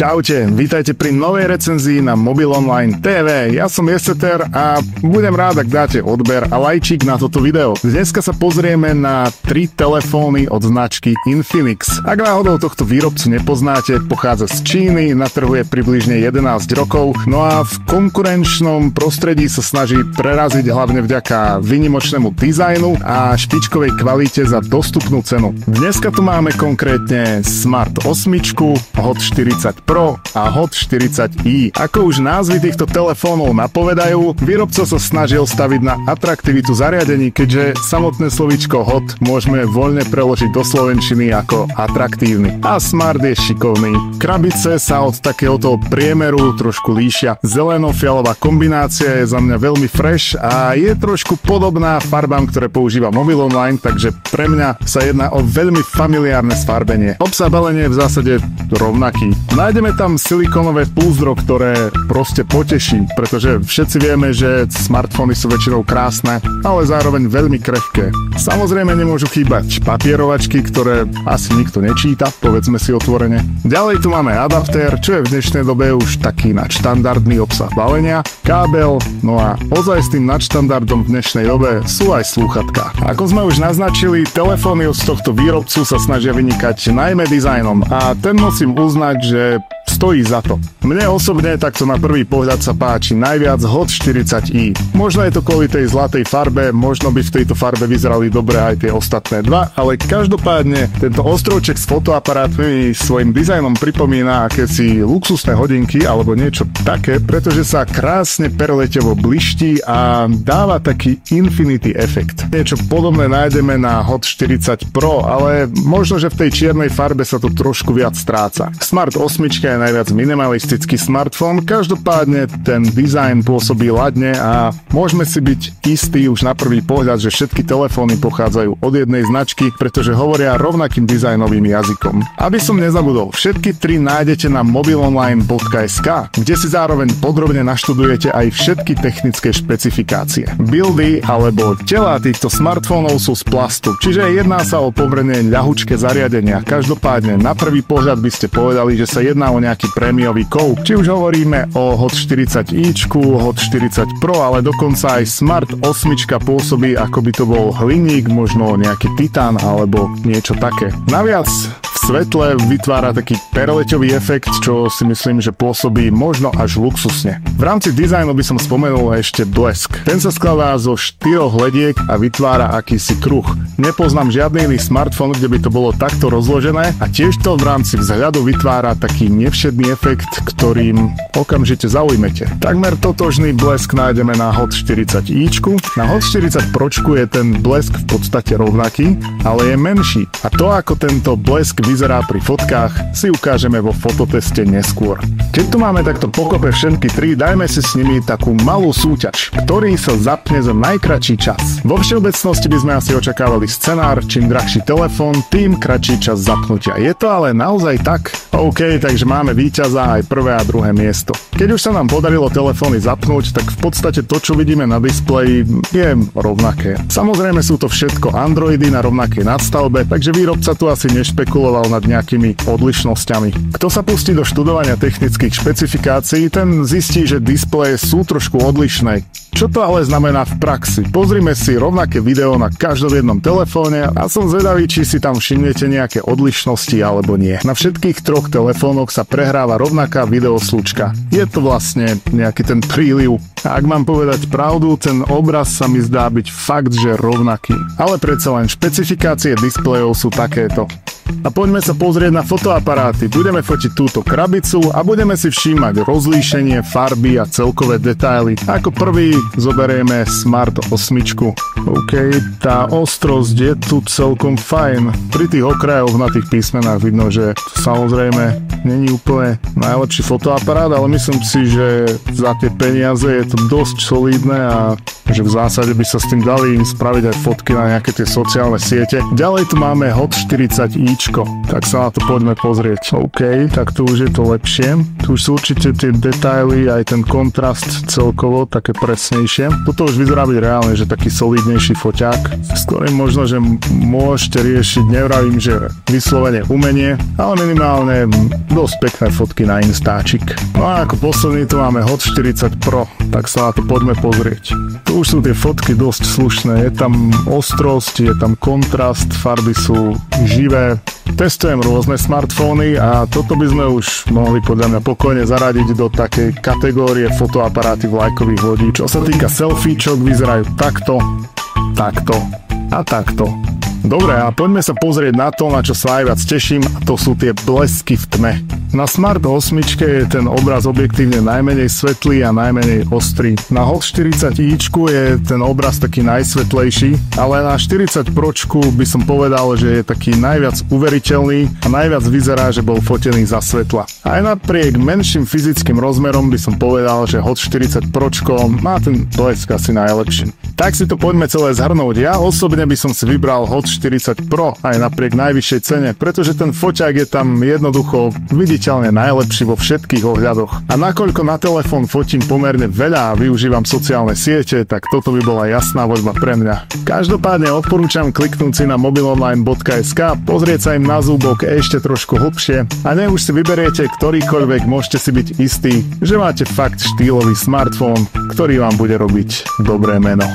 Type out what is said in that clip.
Čaute, vítajte pri novej recenzii na Mobil Online TV. Ja som Jeseter a budem rád, ak dáte odber a lajčík na toto video. Dneska sa pozrieme na 3 telefóny od značky Infinix. Ak náhodou tohto výrobcu nepoznáte, pochádza z Číny, na trhu je približne 11 rokov, no a v konkurenčnom prostredí sa snaží preraziť hlavne vďaka výnimočnému dizajnu a špičkovej kvalite za dostupnú cenu. Dneska tu máme konkrétne Smart 8, Hot 40 Pro a Hot 40i. Ako už názvy týchto telefónov napovedajú, výrobca sa snažil staviť na atraktivitu zariadení, keďže samotné slovíčko Hot môžeme voľne preložiť do slovenčiny ako atraktívny. A Smart je šikovný. Krabice sa od takéhoto priemeru trošku líšia. Zeleno-fialová kombinácia je za mňa veľmi fresh a je trošku podobná farbám, ktoré používa Mobil Online, takže pre mňa sa jedná o veľmi familiárne sfarbenie. Obsah balenia je v zásade rovnaký. Nájdeme tam silikónové púzdro, ktoré proste poteší, pretože všetci vieme, že smartfóny sú väčšinou krásne, ale zároveň veľmi krehké. Samozrejme nemôžu chýbať papierovačky, ktoré asi nikto nečíta, povedzme si otvorene. Ďalej tu máme adaptér, čo je v dnešnej dobe už taký nadštandardný obsah balenia, kábel, no a ozaj s tým nadštandardom v dnešnej dobe sú aj slúchatka. Ako sme už naznačili, telefóny od tohto výrobcu sa snažia vynikať najmä dizajnom a ten musím uznať, že stojí za to. Mne osobne takto na prvý pohľad sa páči najviac Hot 40i. Možno je to kvôli tej zlatej farbe, možno by v tejto farbe vyzerali dobre aj tie ostatné dva, ale každopádne tento ostrovček s fotoaparátmi svojim dizajnom pripomína akési luxusné hodinky alebo niečo také, pretože sa krásne perleťovo bliští a dáva taký infinity efekt. Niečo podobné nájdeme na Hot 40 Pro, ale možno, že v tej čiernej farbe sa to trošku viac stráca. Smart 8 je najviac minimalistický smartfón, každopádne ten dizajn pôsobí ladne a môžeme si byť istí už na prvý pohľad, že všetky telefóny pochádzajú od jednej značky, pretože hovoria rovnakým dizajnovým jazykom. Aby som nezabudol, všetky 3 nájdete na mobilonline.sk, kde si zároveň podrobne naštudujete aj všetky technické špecifikácie. Buildy alebo telá týchto smartfónov sú z plastu, čiže jedná sa o pomerne ľahučké zariadenia. Každopádne na prvý pohľad by ste povedali, že sa jedná o nejaký prémiový kov. Či už hovoríme o Hot 40i, Hot 40 Pro, ale dokonca aj Smart 8 pôsobí, ako by to bol hliník, možno nejaký titán alebo niečo také. Naviac v svetle vytvára taký perleťový efekt, čo si myslím, že pôsobí možno až luxusne. V rámci dizajnu by som spomenul ešte blesk. Ten sa skladá zo 4 hlediek a vytvára akýsi kruh. Nepoznám žiadny iný smartfón, kde by to bolo takto rozložené a tiež to v rámci vzhľadu vytvára taký nevšedný efekt, ktorým okamžite zaujmete. Takmer totožný blesk nájdeme na Hot 40i. Na Hot 40 Pročku je ten blesk v podstate rovnaký, ale je menší. A to, ako tento blesk vyzerá pri fotkách, si ukážeme vo fototeste neskôr. Keď tu máme takto pokope všetky 3, dajme si s nimi takú malú súťaž, ktorý sa zapne za najkratší čas. Vo všeobecnosti by sme asi očakávali scenár, čím drahší telefón, tým kratší čas zapnutia. Je to ale naozaj tak? OK, takže máme víťaza aj prvé a druhé miesto. Keď už sa nám podarilo telefóny zapnúť, tak v podstate to, čo vidíme na displeji, je rovnaké. Samozrejme sú to všetko Androidy na rovnakej nadstavbe, takže výrobca tu asi nešpekuloval nad nejakými odlišnosťami. Kto sa pustí do študovania technických špecifikácií, ten zistí, že displeje sú trošku odlišné. Čo to ale znamená v praxi? Pozrime si rovnaké video na každom jednom telefóne a som zvedavý, či si tam všimnete nejaké odlišnosti alebo nie. Na všetkých 3 telefónoch sa prehráva rovnaká videoslučka. Je to vlastne nejaký ten príliv. A ak mám povedať pravdu, ten obraz sa mi zdá byť fakt, že rovnaký. Ale predsa len špecifikácie displejov sú takéto. A poďme sa pozrieť na fotoaparáty. Budeme fotiť túto krabicu a budeme si všímať rozlíšenie, farby a celkové detaily. Ako prvý zoberieme Smart 8. OK, tá ostrosť je tu celkom fajn. Pri tých okrajoch na tých písmenách vidno, že samozrejme není úplne najlepší fotoaparát, ale myslím si, že za tie peniaze je to dosť solidné a že v zásade by sa s tým dali spraviť aj fotky na nejaké tie sociálne siete. Ďalej tu máme Hot 40ičko, tak sa na to poďme pozrieť. OK, tak tu už je to lepšie. Tu už sú určite tie detaily, aj ten kontrast celkovo také presnejšie. Toto už vyzerá byť reálne, že taký solidnejší foťák, s ktorým možno, že môžete riešiť, nevravím, že vyslovene umenie, ale minimálne dosť pekné fotky na Instačik. No a ako posledný tu máme Hot 40 Pro, tak sa na to poďme pozrieť. Tu už sú tie fotky dosť slušné, je tam ostrosť, je tam kontrast, farby sú živé. Testujem rôzne smartfóny a toto by sme už mohli podľa mňa pokojne zaradiť do takej kategórie fotoaparáty vlajkových lodí. Čo sa týka selfiečok, vyzerajú takto, takto a takto. Dobre, a poďme sa pozrieť na to, na čo sa najviac teším, a to sú tie blesky v tme. Na Smart 8 je ten obraz objektívne najmenej svetlý a najmenej ostrý. Na Hot 40ičku je ten obraz taký najsvetlejší, ale na 40 Pročku by som povedal, že je taký najviac uveriteľný a najviac vyzerá, že bol fotený za svetla. Aj napriek menším fyzickým rozmerom by som povedal, že Hot 40 Pročko má ten blesk asi najlepší. Tak si to poďme celé zhrnúť. Ja osobne by som si vybral Hot 40 Pro aj napriek najvyššej cene, pretože ten foťák je tam jednoducho viditeľne najlepší vo všetkých ohľadoch. A nakoľko na telefón fotím pomerne veľa a využívam sociálne siete, tak toto by bola jasná voľba pre mňa. Každopádne odporúčam kliknúť si na mobilonline.sk, pozrieť sa im na zúbok ešte trošku hlbšie a nech už si vyberiete ktorýkoľvek, môžete si byť istí, že máte fakt štýlový smartfón, ktorý vám bude robiť dobré meno.